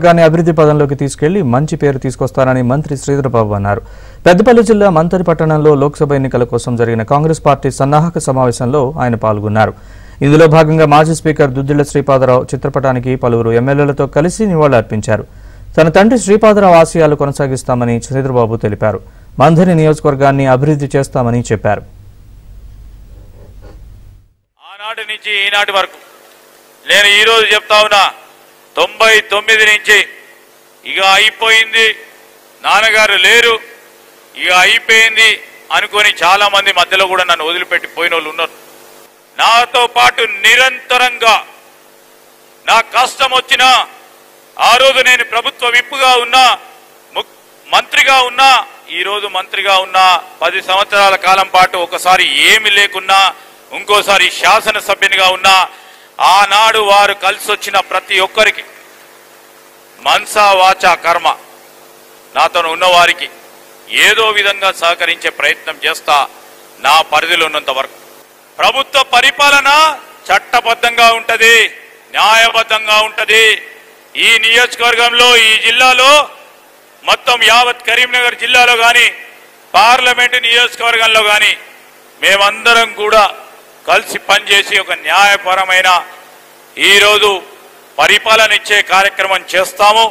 గాని అభివృద్ధి పదంలోకి తీసుకెళ్లి మంచి పేరు తీసుకొస్తానని మంత్రి శ్రీధరబాబు అన్నారు. పెద్దపల్లి జిల్లా మంతరి పట్టణంలో లోక్సభ ఎన్నికల కోసం జరిగిన కాంగ్రెస్ పార్టీ సన్నాహక సమావేశంలో ఆయన పాల్గొన్నారు. ఇందులో భాగంగా మాజీ స్పీకర్ దుద్దిళ్ల శ్రీపాదరావు చిత్రపటానికి పలువురు ఎమ్మెల్యేలతో కలిసి నివాళులర్పించారు. తన తండ్రి శ్రీపాదరావు ఆశయాలు కొనసాగిస్తామని శ్రీధరబాబు తెలిపారు. మంథని నియోజకవర్గాన్ని అభివృద్ధి చేస్తామని చెప్పారు. ఆనాటి నుంచి ఈనాటి వరకు నేను ఈ రోజు చెప్తా ఉన్నా 99 నుంచి ఇక అయిపోయింది, నాన్నగారు లేరు, ఇక అయిపోయింది అనుకొని చాలా మంది మధ్యలో కూడా నన్ను వదిలిపెట్టి పోయిన వాళ్ళు ఉన్నారు. నాతో పాటు నిరంతరంగా నా కష్టం వచ్చినా, ఆ రోజు నేను ప్రభుత్వ విప్పుగా ఉన్నా, మంత్రిగా ఉన్నా, ఈరోజు మంత్రిగా ఉన్నా, 10 సంవత్సరాల కాలం పాటు ఒకసారి ఏమి లేకున్నా ఇంకోసారి శాసనసభ్యునిగా ఉన్నా, ఆనాడు వారు కలిసి వచ్చిన ప్రతి ఒక్కరికి మనసా వాచా కర్మ నాతో ఉన్నవారికి ఏదో విధంగా సహకరించే ప్రయత్నం చేస్తా. నా పరిధిలో ఉన్నంత వరకు ప్రభుత్వ పరిపాలన చట్టబద్ధంగా ఉంటది, న్యాయబద్ధంగా ఉంటది. ఈ నియోజకవర్గంలో, ఈ జిల్లాలో, మొత్తం యావత్ కరీంనగర్ జిల్లాలో కానీ, పార్లమెంటు నియోజకవర్గంలో కానీ మేమందరం కూడా కలిసి పనిచేసి ఒక న్యాయపరమైన ఈరోజు పరిపాలన ఇచ్చే కార్యక్రమం చేస్తాము.